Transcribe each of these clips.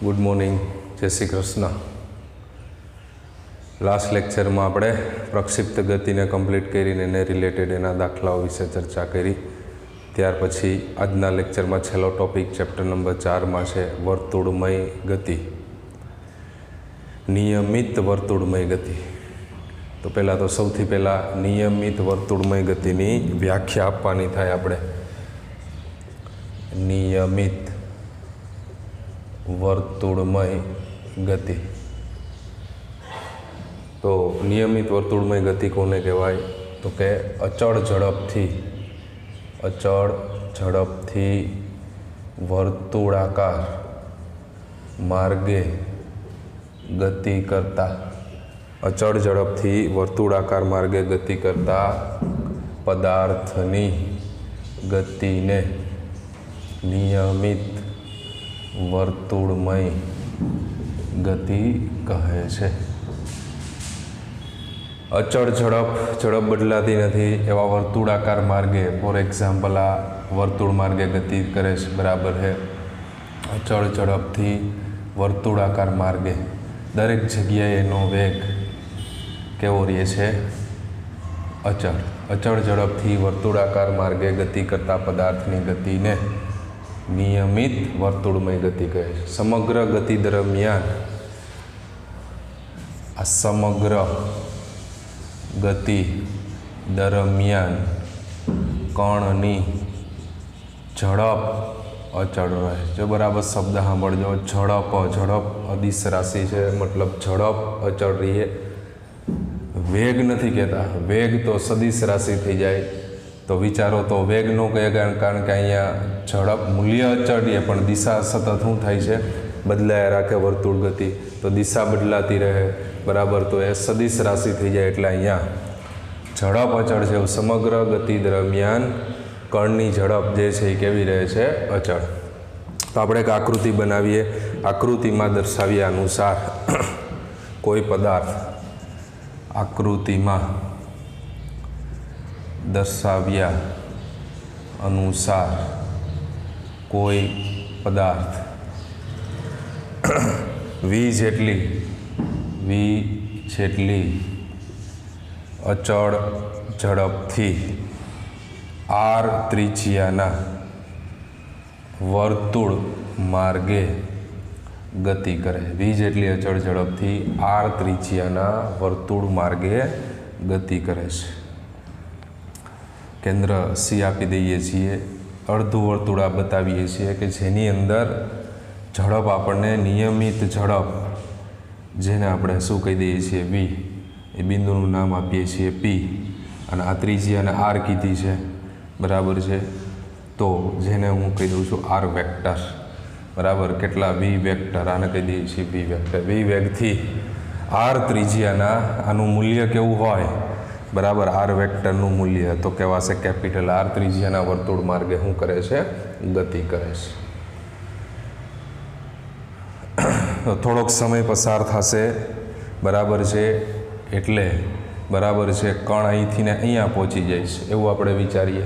Good morning, जय Shri Krishna. Last lecture में આપણે પ્રક્ષિપ્ત ગતિને કમ્પ્લીટ કરીને એને રિલેટેડ એના દાખલાઓ વિશે ચર્ચા કરી। ત્યાર પછી આજના લેક્ચરમાં છેલ્લો ટોપિક ચેપ્ટર નંબર 4 માં છે વર્તુળમય ગતિ, નિયમિત વર્તુળમય ગતિ। તો પહેલાં તો સૌથી પહેલાં નિયમિત વર્તુળમય ગતિની વ્યાખ્યા આપવાની થાય આપણે। નિયમિત वर्तुळमय गति। तो नियमित वर्तुळमय गति कोने कहेवाय? तो के अचल झड़पथी वर्तुळाकार मार्गे गति करता, अचल झड़पथी वर्तुळाकार मार्गे गति करता पदार्थनी गतिने नियमित वर्तुळमय गति कहे छे। अचल झड़प बदलाती नहीं एवं वर्तुळाकार मार्गे, फॉर एक्जाम्पल आ वर्तुळ मार्गे गति करे बराबर है। अचल झड़पथी वर्तुळाकार मार्गे दरेक जग्याए एनो वेग केवो रहे छे? अचल। अचल झड़पथी वर्तुळाकार मार्गे गति करता पदार्थनी गतिने नियमित वर्तुळमय गति कहे छे। समग्र गति दरमियान आ समग्र गति दरमियान कणनी झड़प अचल रहे। जो बराबर शब्द सांभळजो, झड़प अदिश राशि है, मतलब झड़प अचल रही है। वेग नहीं कहता, वेग तो सदिश राशि थी जाए। तो विचारो तो वेग नो कहे, कारण के अहींया झड़प मूल्य अचल रहे पण दिशा सतत शू थाय छे? बदलाया राखे वर्तुळ गति, तो दिशा बदलाती रहे बराबर। तो ए सदिश राशि थी जाए एटले अहींया झड़प अचल छे। समग्र गति दरमियान कणनी झड़प जे छे ए केवी रहे छे? अचल। तो आपणे एक आकृति बनावीए। आकृतिमां दर्शाव्या अनुसार कोई पदार्थ आकृतिमां दर्शाव्या अनुसार कोई पदार्थ वी जेटली अचल झड़पथी आर त्रिज्याना वर्तुळ मार्गे गति करे। वी जेटली अचल झड़पथी आर त्रिज्याना वर्तुळ मार्गे गति करे छे। केन्द्र सी आपी दईए छीए, अर्धु वर्तुळा बतावीए छीए कि जेनी अंदर झड़प आपणे नियमित झड़प, जेने आपणे शुं कही दईए छीए? वी। ए बिंदुनुं नाम आपीए छीए पी, अने आ त्रिज्याने आर कीधी छे बराबर छे। तो जेने हूँ कही दऊं छुं आर वेक्टर बराबर। केटला? V vector. आने कही दईए छीए वी वेक्टर। वी वेगथी आर त्रिज्याना आनुं मूल्य केवुं होय बराबर? आर वेक्टरનું મૂલ્ય તો કહેવાશે કેપિટલ આર। ત્રિજ્યાના વર્તુળ માર્ગે શું કરે છે? ગતિ કરે છે। થોડોક સમય પસાર થશે બરાબર છે, એટલે બરાબર છે કણ અહીંથી ને અહીંયા પહોંચી જાય છે એવું આપણે વિચારીએ।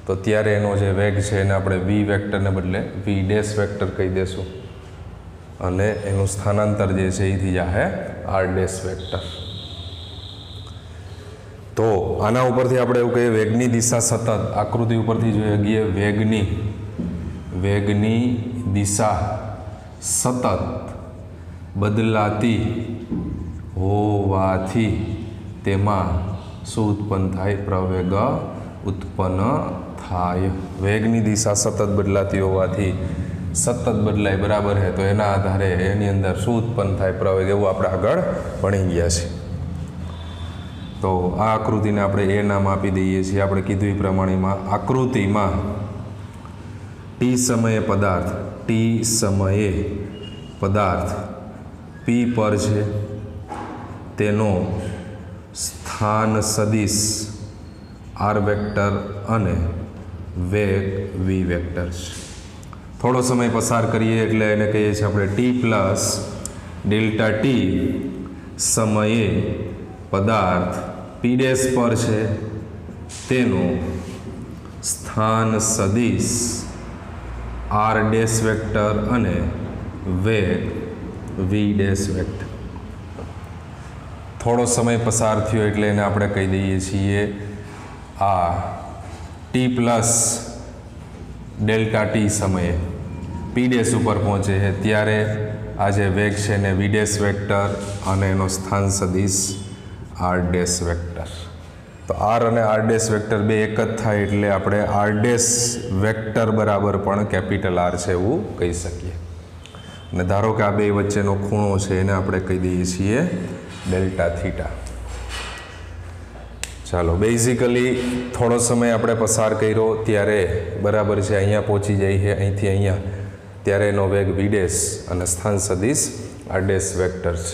તો ત્યારે એનો જે વેગ છે એને આપણે વી વેક્ટરને બદલે વી ડેશ વેક્ટર કહી દેશું, અને એનું સ્થાનાંતર જે છે એ થઈ જશે આર ડેશ વેક્ટર। तो आना उपरथी आपणे एवुं कहीए वेगनी दिशा सतत, आकृति उपरथी जोईए वेगनी दिशा सतत बदलाती होवाथी तेमां शुं उत्पन्न थाय? प्रवेग उत्पन्न थाय। वेगनी दिशा सतत बदलाती होवाथी सतत बदलाय बराबर है। तो एना आधारे एनी अंदर शुं उत्पन्न थाय? प्रवेग। एवुं आपणे आगळ भणी गया छे। तो आ आकृति ने आपणे ए नाम आपी दईए छीए। आपणे कीधुं ए प्रमाणे आकृति में टी समये पदार्थ पी पर छे, तेनो स्थान सदिश आर वेक्टर अने वेग वी वेक्टर छे। थोड़ो समय पसार करीए एटले एने कहीए छीए आपणे टी प्लस डेल्टा टी समये पदार्थ पी डैश पर है तेनो स्थान सदिश आर डैश वेक्टर अने વેગ વી ડેશ વેક્ટર. થોડો સમય પસાર થયો એટલે એને આપણે કહી દઈએ છીએ આ ટી પ્લસ ડેલ્ટા ટી સમયે પી ડેશ ઉપર પહોંચે છે ત્યારે આ જે વેગ છે એને વી ડેશ વેક્ટર અને એનો સ્થાન સદિશ આર ડેશ વેક્ટર. તો આર અને આર ડેશ વેક્ટર બે એક જ થાય એટલે આપણે આર ડેશ વેક્ટર બરાબર પણ કેપિટલ આર છે એવું કહી શકીએ. અને ધારો કે આ બે વચ્ચેનો ખૂણો છે એને આપણે કહી દઈએ છીએ ડેલ્ટા થીટા. ચાલો, બેઝિકલી થોડો સમય આપણે પસાર કર્યો ત્યારે બરાબર છે અહીંયા પહોંચી જાય છે, અહીંથી અહીંયા, ત્યારે એનો વેગ વી ડેશ અને સ્થાન સદિશ આર ડેશ વેક્ટર છે.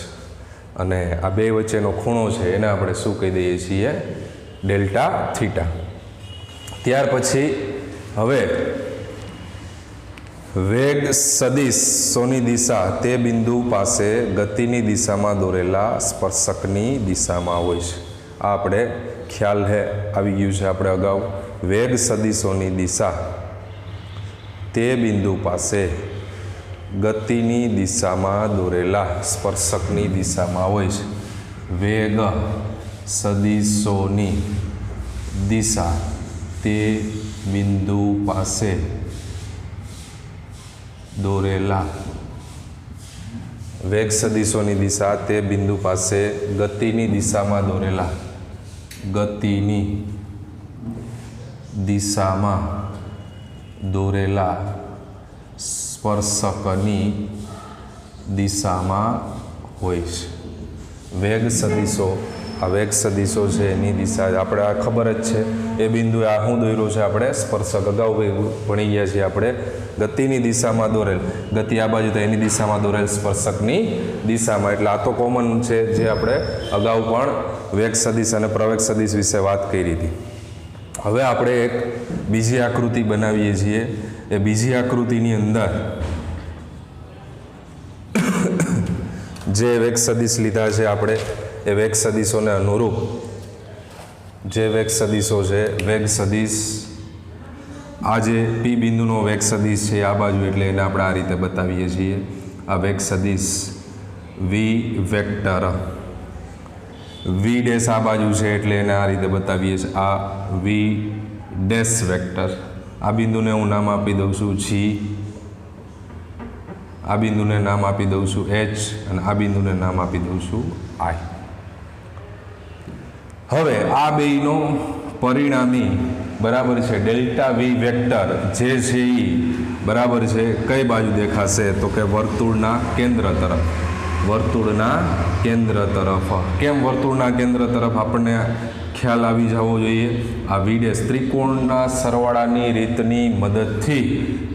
અને આ બે વચ્ચેનો ખૂણો છે એને આપણે શું કહી દઈએ છીએ? Delta theta. ત્યાર પછી હવે વેગ સદિશોની દિશા તે બિંદુ પાસે ગતિની દિશામાં દોરેલા સ્પર્શકની દિશામાં હોય છે. આ આપણે ખ્યાલ આવી ગયું છે આપણે અગાઉ. વેગ સદિશોની દિશા તે બિંદુ પાસે ગતિની દિશામાં દોરેલા સ્પર્શકની દિશામાં હોય છે. વેગ સદિશોની દિશા તે બિંદુ પાસે દોરેલા વેગ સદિશોની દિશા તે બિંદુ પાસે ગતિની દિશામાં દોરેલા સ્પર્શકની દિશામાં હોય છે. વેગ સદિશો, આ વેગ સદિશો છે એની દિશા આપણે આ ખબર જ છે. એ બિંદુ આ શું દોર્યો છે આપણે? સ્પર્શક. અગાઉ ભણી ગયા છીએ આપણે. ગતિની દિશામાં દોરેલ, ગતિ આ બાજુ તો એની દિશામાં દોરેલ સ્પર્શકની દિશામાં. એટલે આ તો કોમન છે જે આપણે અગાઉ પણ વેગ સદિશ અને પ્રવેગ સદિશ વિશે વાત કરી હતી. હવે આપણે એક બીજી આકૃતિ બનાવીએ છીએ. એ બીજી આકૃતિની અંદર જે વેગ સદિશ લીધા છે આપણે, એ વેગ સદિશોને અનુરૂપ જે વેગ સદિશો છે, વેગ સદિશ આ જે પી બિંદુનો વેગ સદિશ છે આ બાજુ, એટલે એને આપણે આ રીતે બતાવીએ છીએ. આ વેગ સદિશ વી વેક્ટર, વી ડેશ આ બાજુ છે એટલે એને આ રીતે બતાવીએ છીએ. આ વી ડેશ વેક્ટર. આ બિંદુને હું નામ આપી દઉં છું જી, આ બિંદુને નામ આપી દઉં છું એચ, અને આ બિંદુને નામ આપી દઉં છું આઈ. હવે આ બેયનો પરિણામી બરાબર છે ડેલ્ટા વી વેક્ટર જે છે એ બરાબર છે કઈ બાજુ દેખાશે? તો કે વર્તુળના કેન્દ્ર તરફ. વર્તુળના કેન્દ્ર તરફ. કેમ વર્તુળના કેન્દ્ર તરફ? આપણને ખ્યાલ આવી જવો જોઈએ. આ વી ડેશ ત્રિકોણના સરવાળાની રીતની મદદથી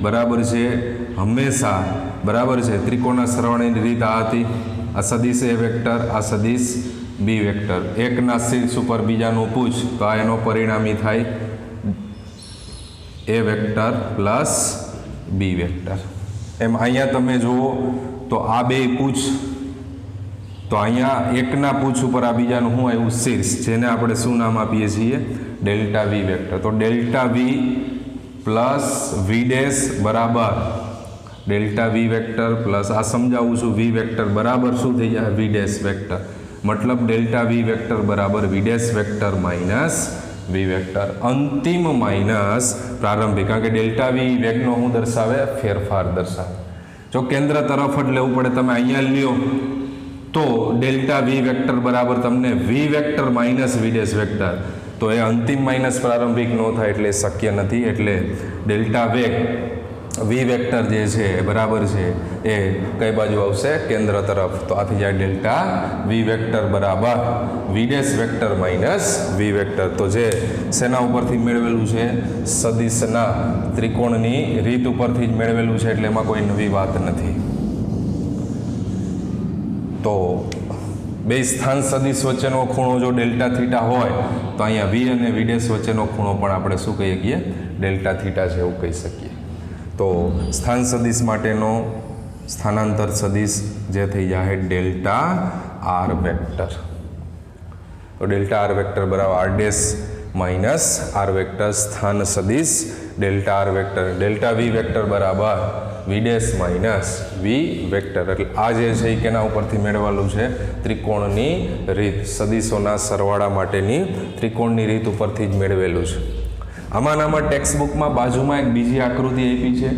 બરાબર છે હંમેશા બરાબર છે ત્રિકોણના સરવાળાની રીત આ હતી. આ સદિશ એ વેક્ટર, આ સદિશ બી વેક્ટર. એકના શીર્ષ ઉપર બીજાનું પૂછ તો આ એનો પરિણામી થાય એ વેક્ટર પ્લસ બી વેક્ટર. એમ અહીંયા તમે જુઓ તો આ બે પૂછ, તો અહીંયા એકના પૂછ ઉપર આ બીજાનું શું આવ્યું? શીર્ષ, જેને આપણે શું નામ આપીએ છીએ? ડેલ્ટા વી વેક્ટર. તો delta V plus V dash બરાબર ડેલ્ટા વી વેક્ટર પ્લસ આ સમજાવું છું વી વેક્ટર બરાબર શું થઈ જાય? V dash vector. મતલબ ડેલ્ટા વી વેક્ટર બરાબર વી ડેશ વેક્ટર માઇનસ વી વેક્ટર. અંતિમ માઇનસ પ્રારંભિક, કારણ કે ડેલ્ટા વી વેગનો શું દર્શાવે? ફેરફાર દર્શાવે. જો કેન્દ્ર તરફ જ લેવું પડે, તમે અહીંયા લ્યો તો ડેલ્ટા વી વેક્ટર બરાબર તમને V vector minus V dash vector. તો એ અંતિમ માઇનસ પ્રારંભિક ન થાય એટલે શક્ય નથી. એટલે ડેલ્ટા વેગ વી વેક્ટર જે છે બરાબર છે એ કઈ બાજુ આવશે? કેન્દ્ર તરફ. તો આથી જાય ડેલ્ટા વી વેક્ટર બરાબર વી ડેશ વેક્ટર માઇનસ વી વેક્ટર. તો જે શેના ઉપરથી મેળવેલું છે? સદિશના ત્રિકોણની રીત ઉપરથી જ મેળવેલું છે, એટલે એમાં કોઈ નવી વાત નથી. તો બે સ્થાન સદિશ વચ્ચેનો ખૂણો જો ડેલ્ટા થીટા હોય તો અહીંયા વી અને વી ડેશ વચ્ચેનો ખૂણો પણ આપણે શું કહીએ છીએ? ડેલ્ટા થીટા છે એવું કહી શકીએ. તો સ્થાન સદિશ માટેનો સ્થાનાંતર સદિશ જે થઈ જાય ડેલ્ટા આર વેક્ટર. તો ડેલ્ટા આર વેક્ટર બરાબર r dash minus r vector સ્થાન સદિશ ડેલ્ટા આર વેક્ટર, ડેલ્ટા વી વેક્ટર બરાબર વી ડેશ માઇનસ વી વેક્ટર. એટલે આ જે છે એ કેના ઉપરથી મેળવેલું છે? ત્રિકોણની રીત, સદીશોના સરવાળા માટેની ત્રિકોણની રીત ઉપરથી જ મેળવેલું છે. આમાં ટેક્સ્ટ બુકમાં બાજુમાં એક બીજી આકૃતિ આપી છે,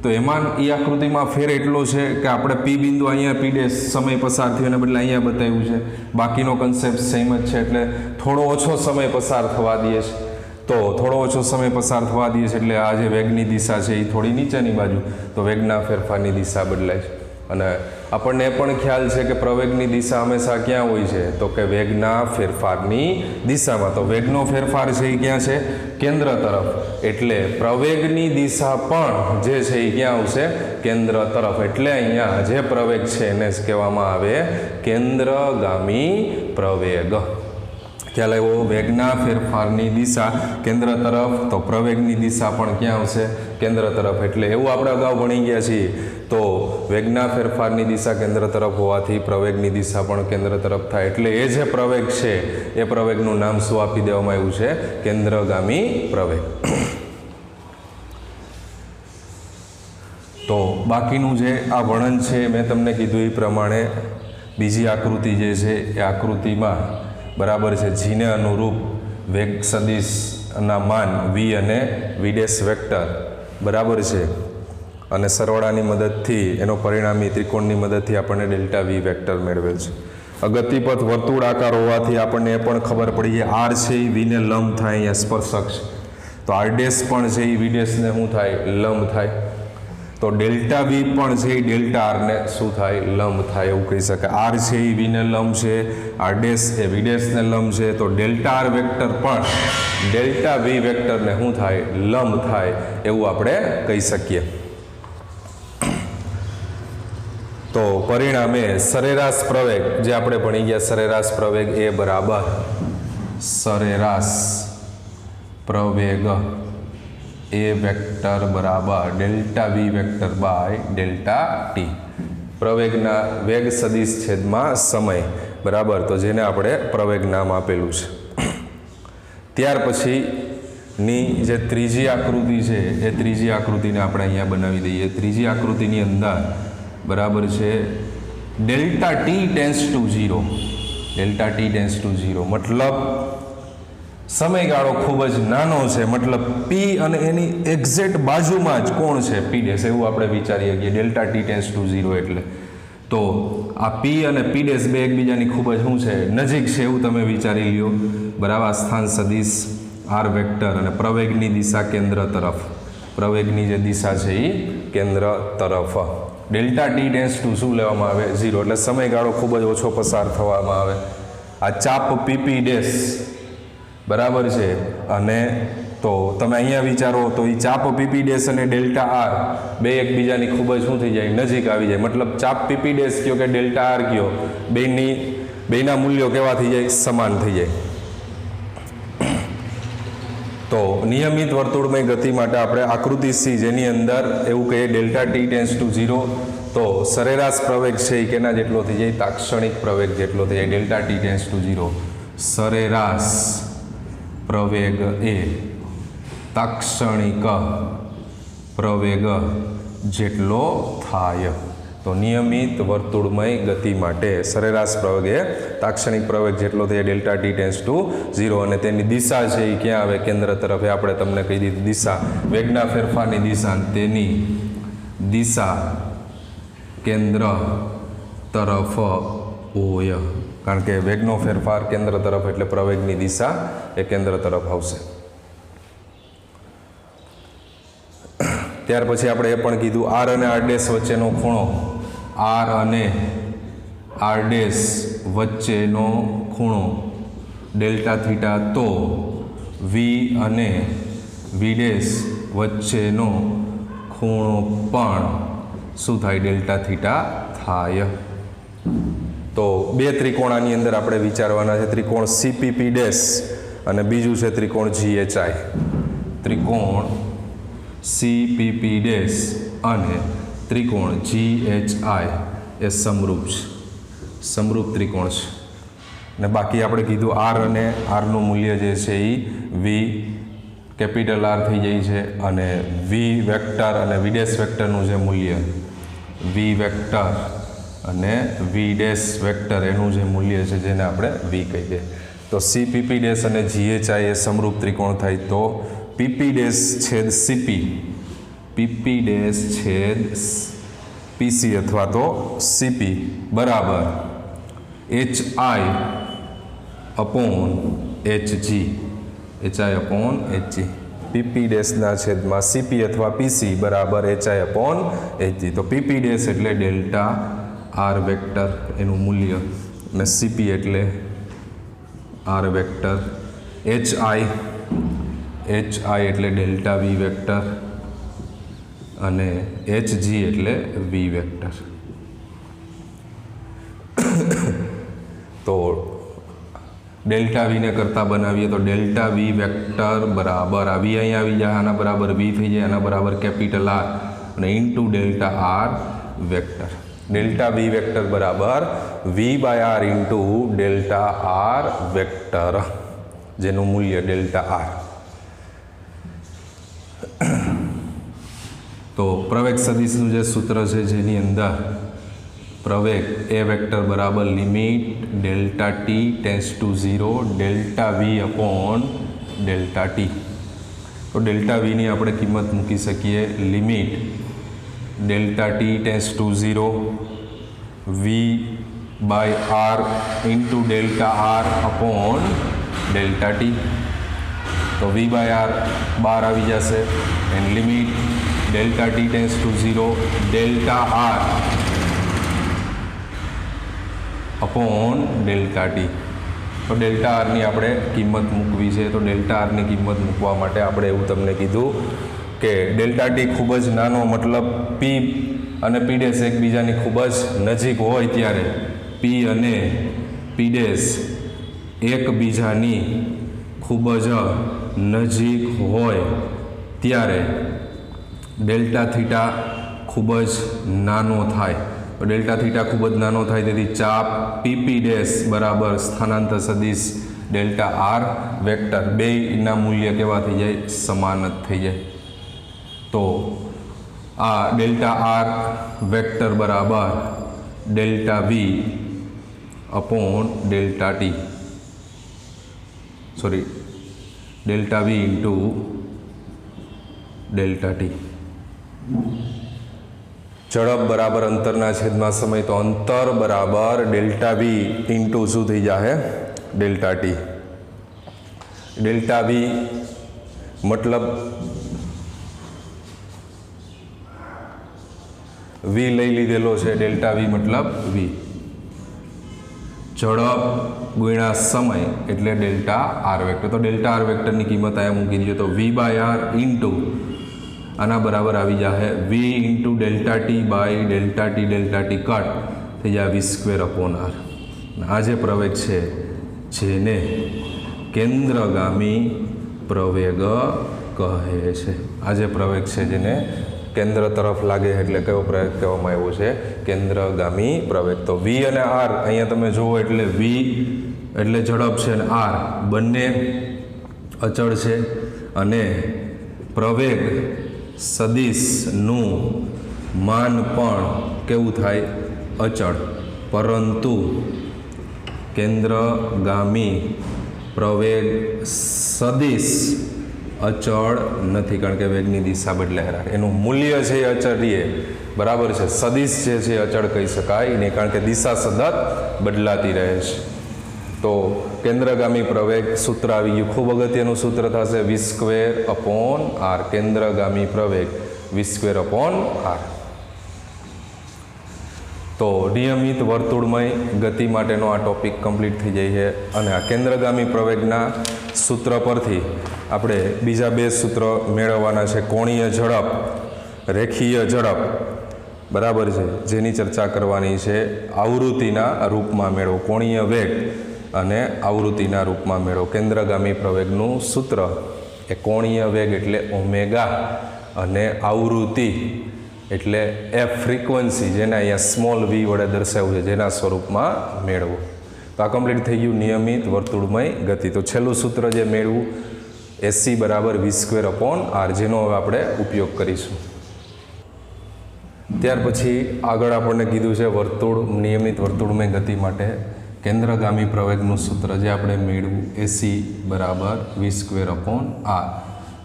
તો એમાં એ આકૃતિમાં ફેર એટલો છે કે આપણે પી બિંદુ અહીંયા પી ડેશ સમય પસાર થયો એને બદલે અહીંયા બતાવ્યું છે, બાકીનો કન્સેપ્ટ સેમ જ છે, એટલે થોડો ઓછો સમય પસાર થવા દઈએ છે. તો થોડો ઓછો સમય પસાર થવા દઈએ છે એટલે આ જે વેગની દિશા છે એ થોડી નીચેની બાજુ, તો વેગના ફેરફારની દિશા બદલાય છે. અને આપણને એ પણ ખ્યાલ છે કે પ્રવેગની દિશા હંમેશા ક્યાં હોય છે? તો કે વેગના ફેરફારની દિશામાં. તો વેગનો ફેરફાર છે એ ક્યાં છે? કેન્દ્ર તરફ. એટલે પ્રવેગની દિશા પણ જે છે એ ક્યાં આવશે? કેન્દ્ર તરફ. એટલે અહીંયા જે પ્રવેગ છે એને જ કહેવામાં આવે કેન્દ્રગામી પ્રવેગ. ખ્યાલ આવ્યો? વેગના ફેરફારની દિશા કેન્દ્ર તરફ, તો પ્રવેગની દિશા પણ ક્યાં આવશે? કેન્દ્ર તરફ. એટલે એવું આપણે અગાઉ ભણી ગયા છીએ. તો વેગના ફેરફારની દિશા કેન્દ્ર તરફ હોવાથી પ્રવેગની દિશા પણ કેન્દ્ર તરફ થાય. એટલે એ જે પ્રવેગ છે એ પ્રવેગનું નામ શું આપી દેવામાં આવ્યું છે? કેન્દ્રગામી પ્રવેગ. તો બાકીનું જે આ વર્ણન છે મેં તમને કીધું એ પ્રમાણે બીજી આકૃતિ જે છે એ આકૃતિમાં બરાબર છે જીને અનુરૂપ વેગ સદિશના માન વી અને વી ડેશ વેક્ટર બરાબર છે, અને સરવાળાની મદદથી એનો પરિણામી ત્રિકોણની મદદથી આપણને ડેલ્ટા વી વેક્ટર મેળવેલ છે. ગતિપથ વર્તુળાકાર હોવાથી આપણને એ પણ ખબર પડી કે આર છે એ વીને લંબ થાય, અહીંયા સ્પર્શક છે, તો આર ડેશ પણ છે એ વી ડેશને શું થાય? લંબ થાય. તો ડેલ્ટા વી પણ છે એ ડેલ્ટા આરને શું થાય? લંબ થાય, એવું કહી શકાય. આર છે એ વીને લંબ છે, આર ડેશ એ વી ડેશને લંબ છે, તો ડેલ્ટા આર વેક્ટર પણ ડેલ્ટા વી વેક્ટરને શું થાય? લંબ થાય, એવું આપણે કહી શકીએ. તો પરિણામે સરેરાશ પ્રવેગ જે આપણે ભણી ગયા, સરેરાશ પ્રવેગ એ બરાબર સરેરાશ પ્રવેગ એ વેક્ટર બરાબર delta V vector by delta T. પ્રવેગના વેગ સદિશ છેદમાં સમય બરાબર, તો જેને આપણે પ્રવેગ નામ આપેલું છે. ત્યાર પછીની જે ત્રીજી આકૃતિ છે એ ત્રીજી આકૃતિને આપણે અહીંયા બનાવી દઈએ. ત્રીજી આકૃતિની અંદર બરાબર છે delta t tends to 0, delta t tends to 0 મતલબ સમયગાળો ખૂબ જ નાનો છે, મતલબ પી અને એની એક્ઝેક્ટ બાજુમાં જ કોણ છે? પી ડેશ, એવું આપણે વિચારી શકીએ ડેલ્ટા ટી ટેન્સ ટુ 0 એટલે. તો આ પી અને પી ડેશ બે એકબીજાની ખૂબ જ શું છે? નજીક છે, એવું તમે વિચારી લ્યો બરાબર. સ્થાન સદિશ આર વેક્ટર અને પ્રવેગની દિશા કેન્દ્ર તરફ, પ્રવેગની જે દિશા છે એ કેન્દ્ર તરફ. ડેલ્ટા ટી ટેન્સ ટુ શું લેવામાં આવે? 0, એટલે સમયગાળો ખૂબ જ ઓછો પસાર થવામાં આવે. આ ચાપ પીપી ડેશ બરાબર છે, અને તો તમે અહીંયા વિચારો તો એ ચાપ પીપી ડેશ અને ડેલ્ટા આર બે એકબીજાની ખૂબ જ શું થઈ જાય? નજીક આવી જાય. મતલબ ચાપ પીપી ડેશ કયો કે ડેલ્ટા આર કયો, બેના મૂલ્યો કેવા થઈ જાય? સમાન થઈ જાય. તો નિયમિત વર્તુળમય ગતિ માટે આપણે આકૃતિ સી જેની અંદર એવું કહીએ ડેલ્ટા ટી ટેન્સ ટુ 0, તો સરેરાશ પ્રવેગ છે એ કેના જેટલો થઈ જાય? તાક્ષણિક પ્રવેગ જેટલો થઈ જાય. ડેલ્ટા ટી ટેન્સ ટુ 0 સરેરાશ પ્રવેગ એ તાક્ષણિક પ્રવેગ જેટલો થાય. તો નિયમિત વર્તુળમય ગતિ માટે સરેરાશ પ્રવેગ એ તાક્ષણિક પ્રવેગ જેટલો થાય ડેલ્ટા ટી ટેન્સ ટુ 0, અને તેની દિશા છે એ ક્યાં આવે? કેન્દ્ર તરફ. એ આપણે તમને કહી દીધી દિશા, વેગના ફેરફારની દિશા, તેની દિશા કેન્દ્ર તરફ હોય, કારણ કે વેગનો ફેરફાર કેન્દ્ર તરફ એટલે પ્રવેગની દિશા એ કેન્દ્ર તરફ આવશે. ત્યાર પછી આપણે એ પણ કીધું આર અને આર ડેશ વચ્ચેનો ખૂણો, આર અને આર ડેશ વચ્ચેનો ખૂણો ડેલ્ટા થીટા, તો વી અને વી ડેશ વચ્ચેનો ખૂણો પણ શું થાય? ડેલ્ટા થીટા થાય. તો બે ત્રિકોણાની અંદર આપણે વિચારવાના છે, ત્રિકોણ સીપીપી ડેશ અને બીજું છે ત્રિકોણ જીએચઆઈ. ત્રિકોણ સીપીપી ડેશ અને ત્રિકોણ જીએચઆઈ એ સમરૂપ છે, સમરૂપ ત્રિકોણ છે. અને બાકી આપણે કીધું આર અને આરનું મૂલ્ય જે છે એ વી કેપિટલ આર થઈ જાય છે અને વી વેક્ટર અને વી ડેશ વેક્ટરનું જે મૂલ્ય વી વેક્ટર અને વી ડેશ વેક્ટર એનું જે મૂલ્ય છે જેને આપણે વી કહીએ તો સી પીપી ડેશ અને જીએચઆઈ એ સમરૂપ ત્રિકોણ થાય તો પીપી ડેશ છેદ સીપી પીપી ડેશ છેદ પીસી અથવા તો સીપી બરાબર HI upon HG HI upon HG PP ડેશના છેદમાં સીપી અથવા પીસી બરાબર HI અપોન HG તો પીપી ડેશ એટલે ડેલ્ટા આર વેક્ટર એનું મૂલ્ય અને સીપી એટલે આર વેક્ટર HI એટલે ડેલ્ટા વી વેક્ટર અને HG એટલે વી વેક્ટર તો ડેલ્ટા વીને કરતાં બનાવીએ તો ડેલ્ટા વી વેક્ટર બરાબર આ વી અહીં આવી જાય આના બરાબર વી થઈ જાય આના બરાબર કેપિટલ આર અને into delta R vector delta વી વેક્ટર બરાબર V by R into delta R vector જેનું મૂલ્ય ડેલ્ટા આર તો પ્રવેગ સદિશનું જે સૂત્ર છે જેની અંદર પ્રવેગ એ વેક્ટર બરાબર limit delta t tends to 0 delta v upon delta t તો ડેલ્ટા વીની આપણે કિંમત મૂકી શકીએ limit delta t tends to 0 v by R into delta r upon delta t તો વી બાય આર બાર આવી જશે and limit delta t tends to 0 delta r upon delta t તો ડેલ્ટા આરની આપણે કિંમત મૂકવી છે તો ડેલ્ટા આરની કિંમત મૂકવા માટે આપણે એવું તમને કીધું કે ડેલ્ટા ટી ખૂબ જ નાનો મતલબ પી અને પી ડેશ એકબીજાની ખૂબ જ નજીક હોય ત્યારે પી અને પી ડેશ એકબીજાની ખૂબ જ નજીક હોય ત્યારે ડેલ્ટા થીટા ખૂબ જ નાનો થાય તો ડેલ્ટા થીટા ખૂબ જ નાનો થાય તેથી ચાપ પીપી ડેશ બરાબર સ્થાનાંતર સદિશ ડેલ્ટા આર વેક્ટર બેયના મૂલ્ય કેવા થઈ જાય સમાન જ થઈ જાય તો આ ડેલ્ટા આર વેક્ટર બરાબર delta v upon delta t sorry delta v into delta t ઝડપ બરાબર અંતરના છેદમાં સમય તો અંતર બરાબર ડેલ્ટા વી ઇન્ટુ શું થઈ જાય ડેલ્ટા ટી ડેલ્ટા વી મતલબ વી લઈ લીધેલો છે ડેલ્ટા વી મતલબ વી ઝડપ ગુણ્યા સમય એટલે ડેલ્ટા આર વેક્ટર તો ડેલ્ટા આર વેક્ટરની કિંમત અહીંયા મૂકી દીધો તો વી બાય આર ઇન્ટુ આના બરાબર આવી જાય V into delta T by delta T cut થઈ જાય વી સ્ક્વેર અપોન આર આ જે પ્રવેગ છે જેને કેન્દ્રગામી પ્રવેગ કહે છે આ જે પ્રવેગ છે જેને કેન્દ્ર તરફ લાગે એટલે કયો પ્રવેગ કહેવામાં આવ્યો છે કેન્દ્રગામી પ્રવેગ તો વી અને આર અહીંયા તમે જુઓ એટલે વી એટલે ઝડપ છે અને આર બંને અચળ છે અને પ્રવેગ સદિશનું માન પણ કેવું થાય અચળ પરંતુ કેન્દ્રગામી પ્રવેગ સદિશ અચળ નથી કારણ કે વેગની દિશા બદલાય રાખે એનું મૂલ્ય છે એ અચળ રહે બરાબર છે સદિશ જે છે અચળ કહી શકાય નહીં કારણ કે દિશા સતત બદલાતી રહે છે તો કેન્દ્રગામી પ્રવેગ સૂત્ર આવી ગયું ખૂબ અગત્યનું સૂત્ર થશે વી સ્ક્વેર અપોન આર કેન્દ્રગામી પ્રવેગ વી સ્ક્વેર અપોન આર તો નિયમિત વર્તુળમય ગતિ માટેનો આ ટોપિક કમ્પ્લીટ થઈ જાય છે અને આ કેન્દ્રગામી પ્રવેગના સૂત્ર પરથી આપણે બીજા બે સૂત્ર મેળવવાના છે કોણીય ઝડપ રેખીય ઝડપ બરાબર છે જેની ચર્ચા કરવાની છે આવૃત્તિના રૂપમાં મેળવો કોણીય વેગ અને આવૃત્તિના રૂપમાં મેળવો કેન્દ્રગામી પ્રવેગનું સૂત્ર એ કોણીય વેગ એટલે ઓમેગા અને આવૃત્તિ એટલે એફ ફ્રીક્વન્સી જેને અહીંયા સ્મોલ વી વડે દર્શાવ્યું છે જેના સ્વરૂપમાં મેળવો તો આ કમ્પ્લીટ થઈ ગયું નિયમિત વર્તુળમય ગતિ તો છેલ્લું સૂત્ર જે મેળવું એસી બરાબર v²/r, જેનો હવે આપણે ઉપયોગ કરીશું. ત્યાર પછી આગળ આપણને કીધું છે વર્તુળ, નિયમિત વર્તુળમય ગતિ માટે કેન્દ્રગામી પ્રવેગનું સૂત્ર જે આપણે મેળવ્યું એસી બરાબર v²/r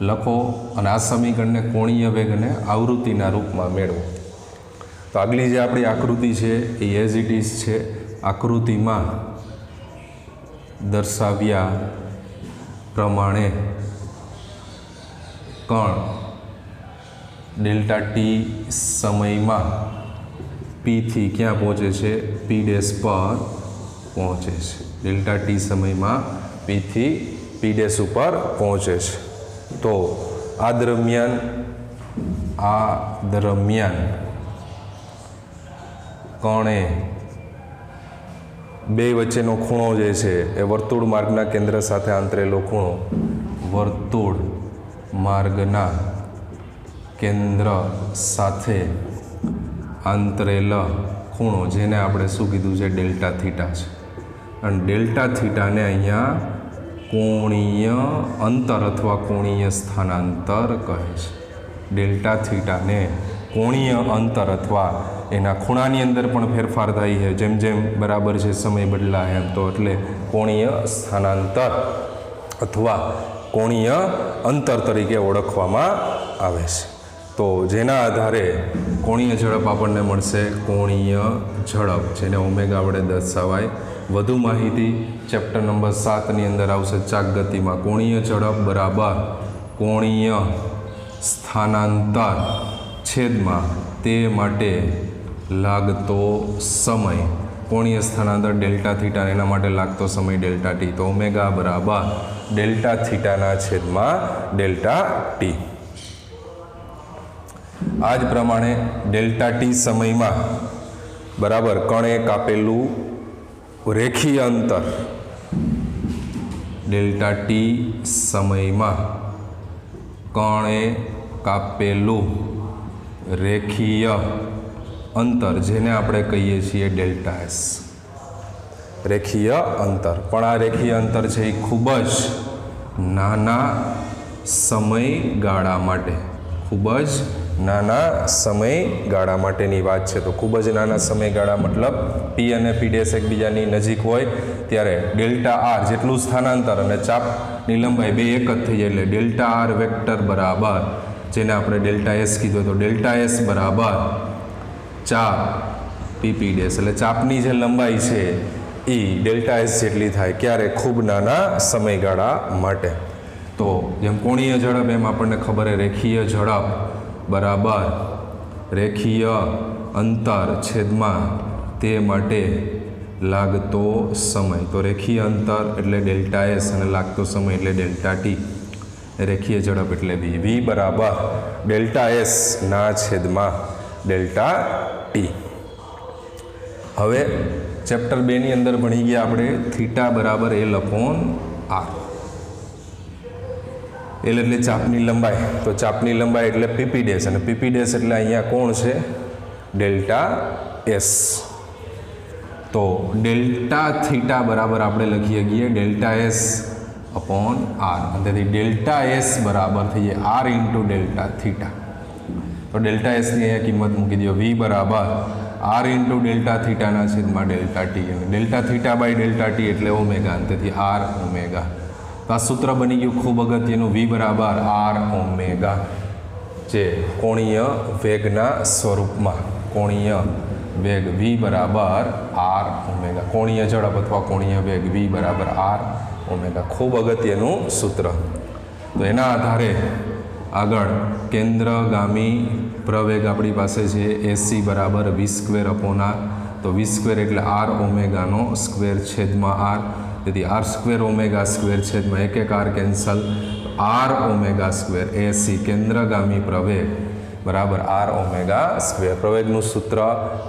લખો અને આ સમીકરણને કોણીય વેગ અને આવૃત્તિના રૂપમાં મેળવો. તો આગલી જે આપણી આકૃતિ છે એ એઝ ઇટ ઇઝ છે. આકૃતિમાં દર્શાવ્યા પ્રમાણે કણ ડેલ્ટા ટી સમયમાં પીથી ક્યાં પહોંચે છે? પી ડેશ પર પહોંચે છે. ડેલ્ટા ટી સમયમાં પીથી પી ડેશ ઉપર પહોંચે છે. તો આ દરમિયાન કણે બે વચ્ચેનો ખૂણો જે છે એ વર્તુળ માર્ગના કેન્દ્ર સાથે આંતરેલો ખૂણો, વર્તુળ માર્ગના કેન્દ્ર સાથે આંતરેલ ખૂણો, જેને આપણે શું કીધું છે? ડેલ્ટા થીટા છે. અને ડેલ્ટા થીટાને અહીંયા કોણીય અંતર અથવા કોણીય સ્થાનાંતર કહે છે. ડેલ્ટા થીટાને કોણીય અંતર અથવા એના ખૂણાની અંદર પણ ફેરફાર થાય છે જેમ જેમ બરાબર છે સમય બદલાય એમ, તો એટલે કોણીય સ્થાનાંતર અથવા કોણીય અંતર તરીકે ઓળખવામાં આવે છે. તો જેના આધારે કોણીય ઝડપ આપણને મળશે કોણીય ઝડપ, જેને ઓમેગા વડે દર્શાવાય. વધુ માહિતી ચેપ્ટર નંબર 7ની અંદર આવશે. ચાક ગતિમાં કોણીય ઝડપ બરાબર કોણીય સ્થાનાંતર છેદમાં તે માટે લાગતો સમય. કોણીય સ્થાનાંતર ડેલ્ટા થીટા, એના માટે લાગતો સમય ડેલ્ટા ટી. તો ઓમેગા બરાબર ડેલ્ટા થીટાના છેદમાં ડેલ્ટા ટી. આ જ પ્રમાણે ડેલ્ટા ટી સમયમાં બરાબર કણે કાપેલું રેખીય અંતર, ડેલ્ટા ટી સમયમાં કણે કાપેલું રેખીય અંતર, જેને આપણે કહીએ છીએ ડેલ્ટા એસ, રેખીય અંતર. પણ આ રેખીય અંતર છે એ ખૂબ જ નાના સમયગાળા માટે, ખૂબ જ નાના સમયગાળા માટેની વાત છે. તો ખૂબ જ નાના સમયગાળા મતલબ પી અને પી ડેશ એકબીજાની નજીક હોય ત્યારે ડેલ્ટા આર જેટલું સ્થાનાંતર અને ચાપની લંબાઈ બે એક જ થઈ જાય, એટલે ડેલ્ટા આર વેક્ટર બરાબર, જેને આપણે ડેલ્ટા એસ કીધું, તો ડેલ્ટા એસ બરાબર ચાપ પીપી ડેશ, એટલે ચાપની જે લંબાઈ છે એ ડેલ્ટા એસ જેટલી થાય. ક્યારે? ખૂબ નાના સમયગાળા માટે. તો જેમ કોણીય ઝડપ એમ આપણને ખબર છે રેખીય ઝડપ બરાબર રેખીય અંતર છેદમાં તે માટે લાગતો સમય. તો રેખીય અંતર એટલે ડેલ્ટા એસ અને લાગતો સમય એટલે ડેલ્ટા ટી. રેખીય ઝડપ એટલે વી. વી બરાબર ડેલ્ટા એસ ના છેદમાં ડેલ્ટા ટી. હવે ચેપ્ટર 2ની અંદર ભણી ગયા આપણે થીટા બરાબર L/R. એલ એટલે ચાપની લંબાઈ, તો ચાપની લંબાઈ એટલે પીપી ડેશ, અને પીપી ડેશ એટલે અહીંયા કોણ છે? Delta S. તો ડેલ્ટા થીટા બરાબર આપણે લખીએ છીએ ડેલ્ટા એસ અપોન આર, અને તેથી ડેલ્ટા એસ બરાબર થઈ જાય આર ઇન્ટુ ડેલ્ટા થીટા. તો ડેલ્ટા એસની અહીંયા કિંમત મૂકી દો. વી બરાબર આર ઇન્ટુ ડેલ્ટા થીટાના છેદમાં ડેલ્ટા ટી, અને delta theta by delta t એટલે ઓમેગા, અને તેથી આર ઓમેગા. તો આ સૂત્ર બની ગયું ખૂબ અગત્યનું, વી બરાબર આર ઓમેગા, જે કોણીય વેગના સ્વરૂપમાં, કોણીય વેગ વી બરાબર આર ઓમેગા, કોણીય ઝડપ અથવા કોણીય વેગ વી બરાબર આર ઓમેગા. ખૂબ અગત્યનું સૂત્ર. તો એના આધારે આગળ કેન્દ્રગામી પ્રવેગ આપણી પાસે છે એસી બરાબર v²/r. તો v² એટલે આર ઓમેગાનો સ્ક્વેર છેદમાં આર, તેથી આર સ્ક્વેર ઓમેગા સ્ક્વેર છેદમાં એક એક R cancel, R omega square AC કેન્દ્રગામી પ્રવેગ બરાબર આર ઓમેગા સ્ક્વેર. પ્રવેગનું સૂત્ર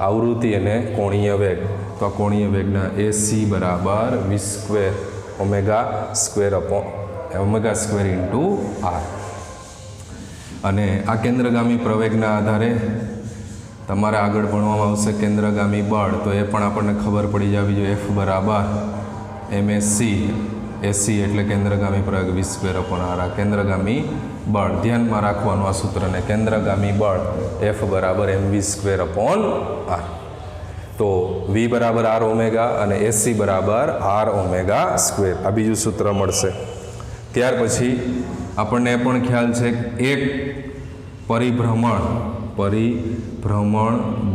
આવૃત્તિ અને કોણીય વેગ. તો કોણીય વેગના એસી બરાબર v² omega square into R. અને આ કેન્દ્રગામી પ્રવેગના આધારે તમારે આગળ ભણવામાં આવશે કેન્દ્રગામી બળ. તો એ પણ આપણને ખબર પડી જવી જોઈએ. એફ બરાબર msc એસી એટલે કેન્દ્રગામી પ્રવેગ v²/r આ કેન્દ્રગામી બળ ધ્યાનમાં રાખવાનું આ સૂત્રને કેન્દ્રગામી બળ F બરાબર mv²/r તો v બરાબર r ઓમેગા અને એસી બરાબર r ઓમેગા². આ બીજું સૂત્ર મળશે. ત્યાર પછી આપણને એ પણ ખ્યાલ છે કે એક પરિભ્રમણ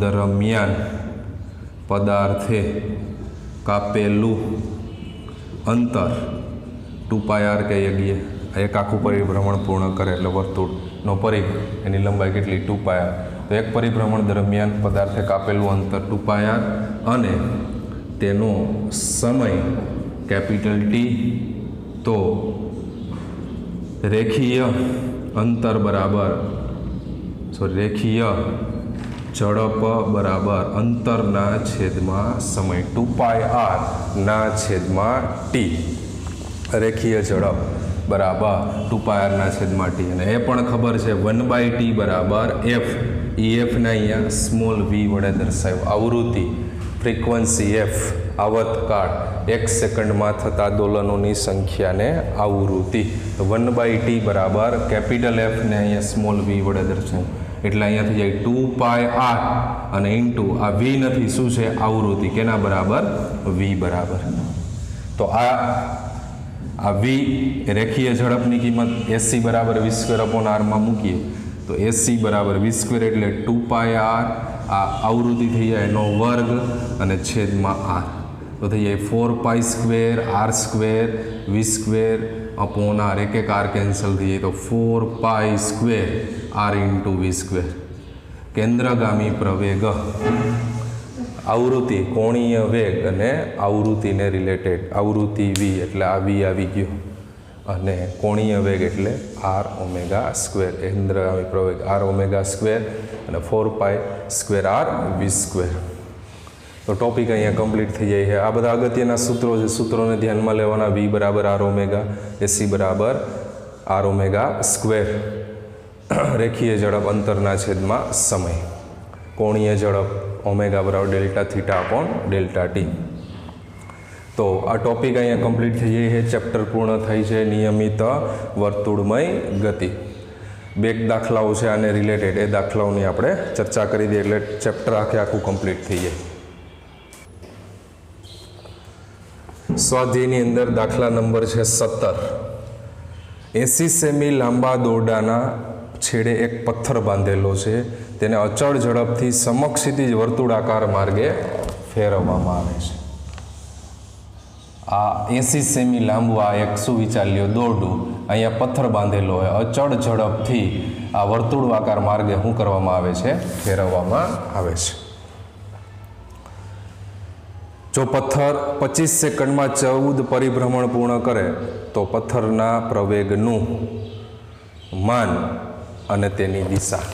દરમિયાન પદાર્થે કાપેલું અંતર 2πr કહીએ. એક આખું પરિભ્રમણ પૂર્ણ કરે એટલે વર્તુળનો પરિઘ એની લંબાઈ કેટલી 2πr. તો એક પરિભ્રમણ દરમિયાન પદાર્થે કાપેલું અંતર 2πr અને તેનો સમય કેપિટલ ટી. તો રેખીય અંતર બરાબર રેખીય ઝડપ બરાબર અંતરના છેદમાં સમય 2πr ના છેદમાં ટી. રેખીય ઝડપ બરાબર 2πr ના છેદમાં ટી. અને એ પણ ખબર છે 1/t બરાબર f. EFને અહીંયા સ્મોલ v વડે દર્શાવ્યું. આવૃત્તિ ફ્રીક્વન્સી f આવર્તકાળ 1 સેકન્ડમાં થતા દોલનોની સંખ્યાને આવૃત્તિ. તો 1/t બરાબર કેપિટલ F ને અહીંયા સ્મોલ v વડે દર્શાવ્યું એટલે અહીંયા થઈ જાય 2πr અને ઇન્ટુ આ v નથી શું છે આવૃત્તિ કેના બરાબર v બરાબર. તો આ v રેખીય ઝડપની કિંમત એસી બરાબર v²/r માં મૂકીએ તો એસી બરાબર v² એટલે 2πr. આ આવૃત્તિ થઈ જાય એનો વર્ગ અને છેદમાં r. તો થઈ જાય 4π² r² v²/r. એક r કેન્સલ થઈ જાય તો 4π² r ઇન્ટુ v². કેન્દ્રગામી પ્રવેગ આવૃત્તિ કોણીય વેગ અને આવૃત્તિને રિલેટેડ આવૃત્તિ v એટલે આ v આવી ગયો અને કોણીય વેગ એટલે r ઓમેગા². કેન્દ્રગામી પ્રવેગ r ઓમેગા² અને 4π² r v². તો ટોપિક અહીંયા કમ્પ્લીટ થઈ જાય છે. આ બધા અગત્યના સૂત્રો છે. સૂત્રોને ધ્યાનમાં લેવાના. v બરાબર r ઓમેગા, એસી બરાબર r ઓમેગા². રેખીય ઝડપ અંતરના છેદમાં સમય. કોણીય ઝડપ ઓમેગા બરાબર delta theta upon delta t. તો આ ટોપિક અહીંયા કમ્પ્લીટ થઈ જાય છે. ચેપ્ટર પૂર્ણ થાય છે. નિયમિત વર્તુળમય ગતિ. બે દાખલાઓ છે આને રિલેટેડ. એ દાખલાઓની આપણે ચર્ચા કરી દઈએ એટલે ચેપ્ટર આખું કમ્પ્લીટ થઈ જાય. સ્વાધ્યાયની અંદર દાખલા નંબર છે 17. 80 સેમી લાંબા દોરડાના છેડે એક પથ્થર બાંધેલો છે. તેને અચળ ઝડપથી સમક્ષિતિજ વર્તુળાકાર માર્ગે ફેરવવામાં આવે છે. આ 80 સેમી લાંબુ આ એક શું વિચાર લ્યો દોરડું અહીંયા પથ્થર બાંધેલો હોય અચળ ઝડપથી આ વર્તુળાકાર માર્ગે શું કરવામાં આવે છે ફેરવવામાં આવે છે. જો પથ્થર 25 સેકન્ડમાં 14 પરિભ્રમણ પૂર્ણ કરે તો પથ્થરના પ્રવેગનું માન અને તેની દિશા.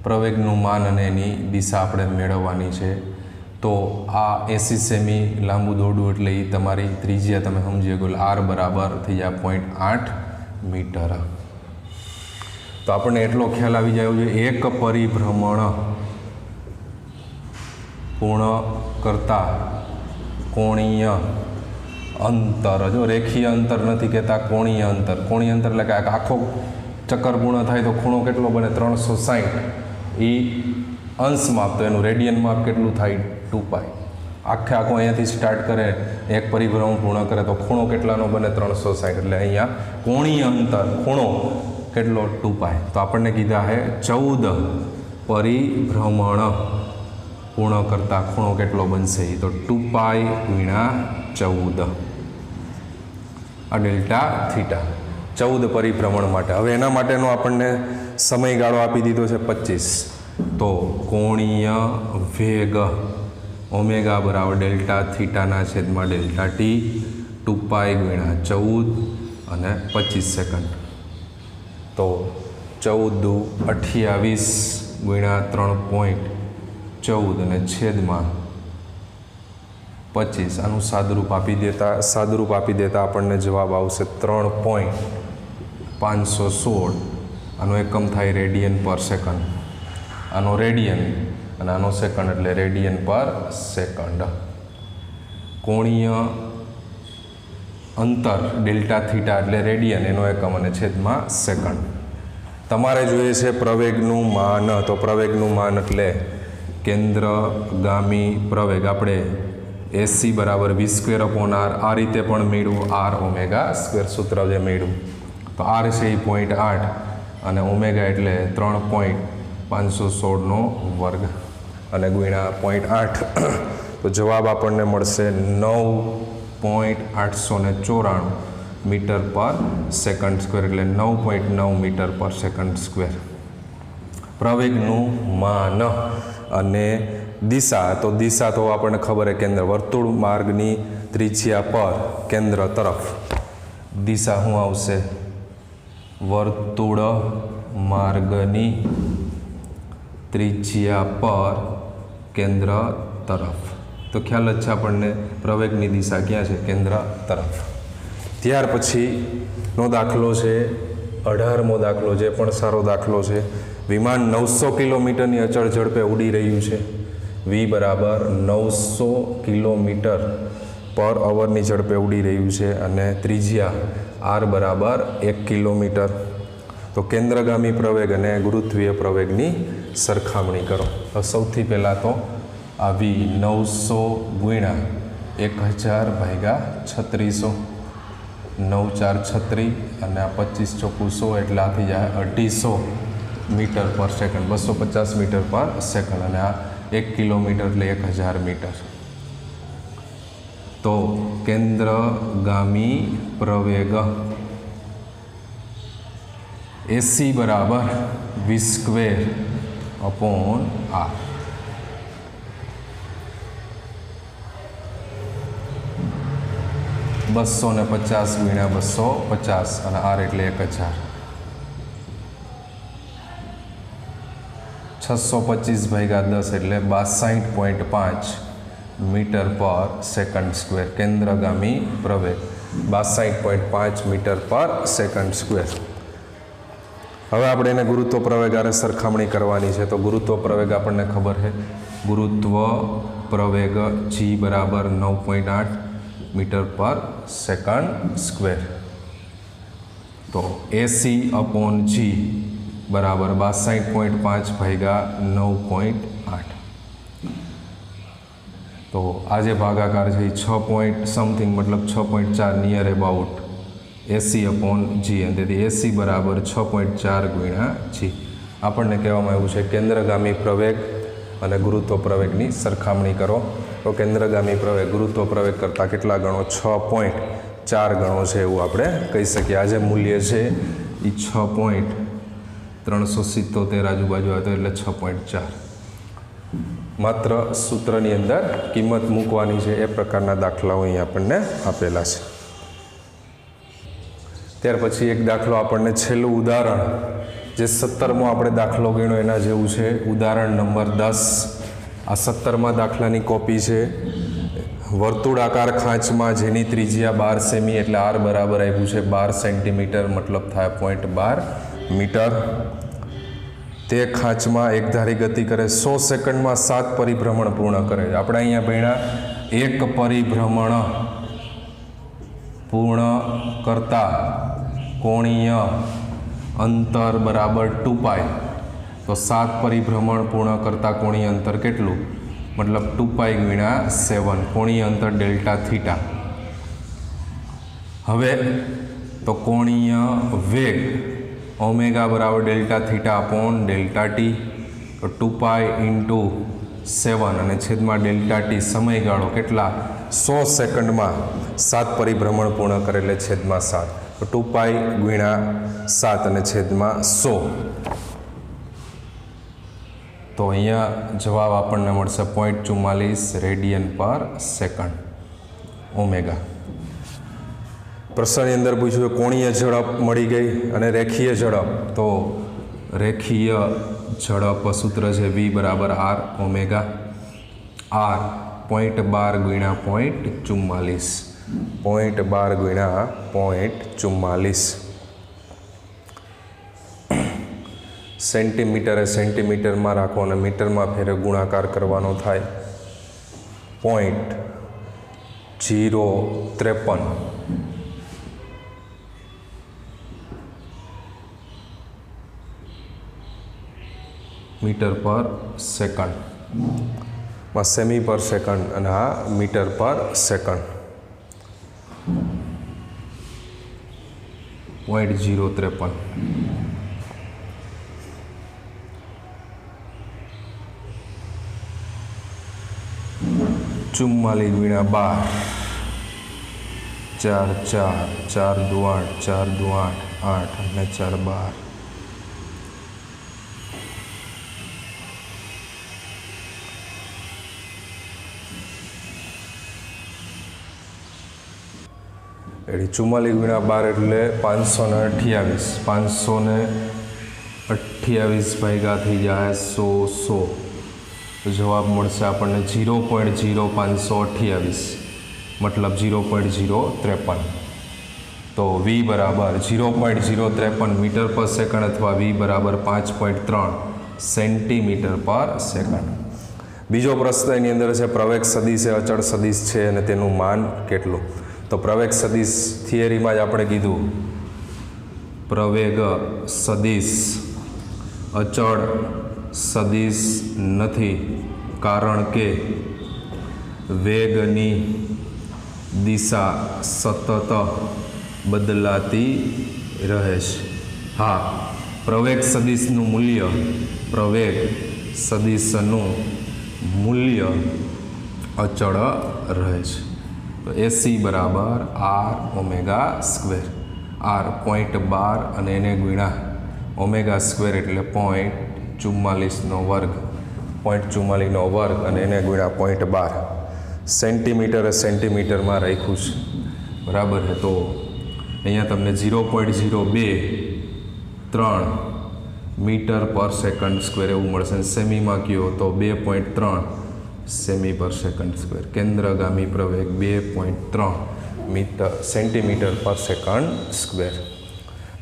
પ્રવેગનું માન અને એની દિશા આપણે મેળવવાની છે. તો આ 80 સેમી લાંબુ દોરડું એટલે એ તમારી ત્રિજ્યા તમે સમજી શકો r બરાબર થઈ જાય 0.8 મીટર. તો આપણને એટલો ખ્યાલ આવી જાય જોઈએ એક પરિભ્રમણ પૂર્ણ કરતા કોણીય અંતર. જો રેખીય અંતર નથી કહેતા કોણીય અંતર. કોણીય અંતર એટલે કે આખો ચક્કર પૂર્ણ થાય તો ખૂણો કેટલો બને 360. એ અંશ માપ તો એનું રેડિયન માપ કેટલું થાય 2π. આખો અહીંયાથી સ્ટાર્ટ કરે એક પરિભ્રમણ પૂર્ણ કરે તો ખૂણો કેટલાનો બને 360. એટલે અહીંયા કોણીય અંતર ખૂણો કેટલો 2π. તો આપણને કીધા છે 14 પરિભ્રમણ પૂર્ણ કરતા ખૂણો કેટલો બનશે તો 2π ગુણ્યા 14. આ ડેલ્ટા થીટા 14 પરિભ્રમણ માટે. હવે એના માટેનો આપણને સમયગાળો આપી દીધો છે 25. તો કોણીય વેગ ઓમેગા બરાબર ડેલ્ટા થીટાના છેદમાં ડેલ્ટા ટી 2π ગુણ્યા 14 અને 25 સેકન્ડ. તો 14 28 ગુણ્યા 3.14 અને છેદમાં 25. આનું સાદુરૂપ આપી દેતા આપણને જવાબ આવશે 3.516. આનો એકમ થાય રેડિયન પર સેકન્ડ. આનો રેડિયન અને આનો સેકન્ડ એટલે રેડિયન પર સેકન્ડ. કોણીય અંતર ડેલ્ટા થીટા એટલે રેડિયન એનો એકમ અને છેદમાં સેકન્ડ. તમારે જોઈએ છે પ્રવેગનું માન. તો પ્રવેગનું માન એટલે કેન્દ્રગામી પ્રવેગ આપણે એસી બરાબર વી સ્ક્વેર અપોન આર આ રીતે પણ મેળવું, આર ઓમેગા સ્ક્વેર સૂત્ર જે મેળવું. તો આર છે એ 0.8 અને ઓમેગા એટલે 3.516નો વર્ગ અને ગુણ્યા 0.8 તો જવાબ આપણને મળશે 9.894 મીટર પર સેકન્ડ સ્ક્વેર એટલે 9.9 મીટર પર સેકન્ડ સ્ક્વેર. પ્રવેગનું માન અને દિશા. તો દિશા તો આપણને ખબર છે કેન્દ્ર વર્તુળ માર્ગની ત્રિજ્યા પર કેન્દ્ર તરફ દિશા શું આવશે? વર્તુળ માર્ગની ત્રિજ્યા પર કેન્દ્ર તરફ. તો ખ્યાલ જ છે આપણને પ્રવેગની દિશા ક્યાં છે? કેન્દ્ર તરફ. ત્યાર પછીનો દાખલો છે 18મો દાખલો, જે પણ સારો દાખલો છે. વિમાન 900 કિલોમીટરની અચળ ઝડપે ઉડી રહ્યું છે. વી બરાબર 900 કિલોમીટર પર અવરની ઝડપે ઉડી રહ્યું છે અને ત્રિજ્યા આર બરાબર 1 કિલોમીટર. તો કેન્દ્રગામી પ્રવેગ અને ગુરુત્વીય પ્રવેગની સરખામણી કરો. તો સૌથી પહેલાં તો આ વી 900 ગુણ્યા 1000 ભાગ્યા 3600, 9 4 36 અને આ 25 ચોખ્ખું 100 એટલે આ થઈ જાય 250 મીટર પર સેકન્ડ, 250 મીટર પર સેકન્ડ અને આ 1 કિલોમીટર એટલે 1000 મીટર. તો કેન્દ્રગામી પ્રવેગ એસી બરાબર વી સ્ક્વેર અપોન આર. બસો ને 50 ગુણ્યા 250 અને આર એટલે 1000. 625 ભાગ્યા 10 એટલે 62.5 મીટર પર સેકન્ડ સ્ક્વેર. કેન્દ્રગામી પ્રવેગ 62.5 મીટર પર સેકન્ડ સ્ક્વેર. હવે આપણે એને ગુરુત્વ પ્રવેગ આરે સરખામણી કરવાની છે. તો ગુરુત્વ પ્રવેગ આપણને ખબર છે, ગુરુત્વ પ્રવેગ જી બરાબર 9.8 મીટર પર સેકન્ડ સ્ક્વેર. તો એસી અપોન જી બરાબર 62.5 ભાગ્યા 9.8. તો આ જે ભાગાકાર છે એ 6 મતલબ 6.4 near about AC upon g. અને તેથી એસી બરાબર 6.4 ગુણ્યા જી. આપણને કહેવામાં આવ્યું છે કેન્દ્રગામી પ્રવેગ અને ગુરુત્વ પ્રવેગની સરખામણી કરો. તો કેન્દ્રગામી પ્રવેગ ગુરુત્વ પ્રવેગ કરતાં કેટલા ગણો? 6.4 ગણો છે એવું આપણે કહી શકીએ. આ જે મૂલ્ય છે એ 6.377 આજુબાજુ હતો એટલે 6.4. માત્ર સૂત્રની અંદર કિંમત મૂકવાની છે. એ પ્રકારના દાખલાઓ અહીં આપણને આપેલા છે. ત્યાર પછી એક દાખલો આપણને છેલ્લું ઉદાહરણ, જે 17મો આપણે દાખલો ગણ્યો એના જેવું છે. ઉદાહરણ નંબર 10. આ 17મા દાખલાની કોપી છે. વર્તુળાકાર ખાંચમાં જેની ત્રિજ્યા 12 સેમી એટલે આર બરાબર આપ્યું છે 12 સેન્ટીમીટર, મતલબ થાય 0.12 મીટર. તે ખાંચમાં એકધારી ગતિ કરે, 100 સેકન્ડમાં 7 પરિભ્રમણ પૂર્ણ કરે. આપણે અહીંયા ભણ્યા એક પરિભ્રમણ પૂર્ણ કરતા કોણીય અંતર બરાબર 2π. તો 7 પરિભ્રમણ પૂર્ણ કરતા કોણીય અંતર કેટલું? મતલબ 2π ગુણ્યા 7, કોણીય અંતર ડેલ્ટા થીટા. હવે તો કોણીય વેગ ઓમેગા બરાબર delta theta upon delta t. તો 2π ઇન્ટુ 7 અને છેદમાં ડેલ્ટા ટી. સમયગાળો કેટલા? 100 સેકન્ડમાં 7 પરિભ્રમણ પૂર્ણ કરે એટલે છેદમાં 7. તો 2π ગુણ્યા 7 અને છેદમાં 100. તો અહીંયા જવાબ આપણને મળશે 0.44 રેડિયન પર સેકન્ડ ઓમેગા. પ્રશ્નની અંદર પૂછ્યું કોણીય ઝડપ મળી ગઈ અને રેખીય ઝડપ. તો રેખીય ઝડપ સૂત્ર છે વી બરાબર આર ઓમેગા. આર 0.12 ગુણ્યા 0.44, 0.12 ગુણ્યા 0.44. સેન્ટીમીટરે સેન્ટીમીટરમાં રાખો અને મીટરમાં ફેરે ગુણાકાર કરવાનો થાય. 0.053 મીટર પર સેકન્ડ, માં સેમી પર સેકન્ડ અને આ મીટર પર સેકન્ડ. 0.053 44 ગુણ્યા 12 4 4 4 2 8 4 2 8 8 અને 4 12. એટલે 44 ગુણ્યા 12 એટલે 528. 528 ભાગ્યા થઈ જાય 100. તો જવાબ મળશે આપણને 0.0528 મતલબ 0.053. તો વી બરાબર 0.053 મીટર પર સેકન્ડ અથવા વી બરાબર 5.3 સેન્ટીમીટર પર સેકન્ડ. બીજો પ્રશ્ન એની અંદર છે પ્રવેગ સદિશ એ અચળ સદિશ છે અને તેનું માન કેટલું. તો પ્રવેગ સદિશ થિયરીમાં જ આપણે કીધું પ્રવેગ સદિશ અચળ સદિશ નથી, કારણ કે વેગની દિશા સતત બદલાતી રહે છે. હા, પ્રવેગ સદિશનું મૂલ્ય અચળ રહે છે. તો એસી બરાબર આર ઓમેગા સ્ક્વેર. આર 0.12 અને એને ગુણ્યા ઓમેગા સ્ક્વેર એટલે 0.44 વર્ગ. 0.44 વર્ગ અને એને ગુણ્યા 0.12. સેન્ટીમીટર સેન્ટીમીટરમાં રાખ્યું છે, બરાબર છે. તો અહીંયા તમને 0.023 મીટર પર સેકન્ડ સ્ક્વેર એવું મળશે. સેમીમાં કયો તો 2.3 સેમી પર સેકન્ડ સ્ક્વેર. કેન્દ્રગામી પ્રવેગ 2.3 સેન્ટીમીટર પર સેકન્ડ સ્ક્વેર.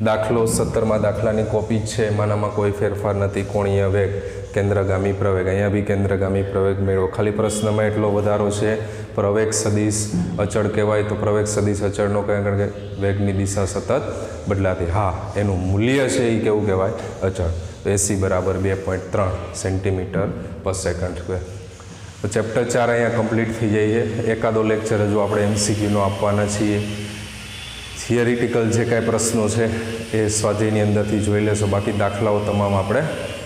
દાખલો 17માં દાખલાની કોપી છે, એમાંનામાં કોઈ ફેરફાર નથી. કોણીય વેગ કેન્દ્રગામી પ્રવેગ, અહીંયા બી કેન્દ્રગામી પ્રવેગ મેળવો. ખાલી પ્રશ્નમાં એટલો વધારો છે પ્રવેગ સદિશ અચળ કહેવાય. તો પ્રવેગ સદિશ અચળનો કારણ કે વેગની દિશા સતત બદલાતી. હા, એનું મૂલ્ય છે એ કેવું કહેવાય? અચળ. તો એસી બરાબર 2.3 સેન્ટીમીટર પર સેકન્ડ સ્ક્વેર. તો ચેપ્ટર 4 અહીંયા કમ્પ્લીટ થઈ જાય છે. એકાદો લેક્ચર હજુ આપણે એમસીક્યુનો આપવાના છીએ. થિયરિટિકલ જે કાંઈ પ્રશ્નો છે એ સ્વાધ્યાયની અંદરથી જોઈ લેશો. બાકી દાખલાઓ તમામ આપણે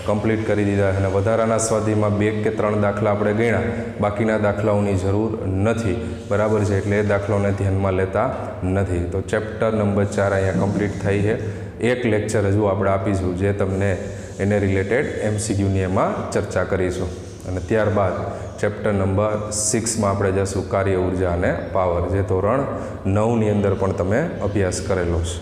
કમ્પ્લીટ કરી દીધા. અને વધારાના સ્વાધ્યાયમાં 2 કે 3 દાખલા આપણે ગણ્યા, બાકીના દાખલાઓની જરૂર નથી, બરાબર છે. એટલે એ દાખલાઓને ધ્યાનમાં લેતા નથી. તો ચેપ્ટર નંબર 4 અહીંયા કમ્પ્લીટ થઈ છે. એક લેક્ચર હજુ આપણે આપીશું જે તમને એને રિલેટેડ એમસીક્યુની એમાં ચર્ચા કરીશું. અને ત્યારબાદ ચેપ્ટર નંબર 6માં આપણે જઈશું કાર્ય ઉર્જા અને પાવર, જે ધોરણ 9ની અંદર પણ તમે અભ્યાસ કરેલો છે.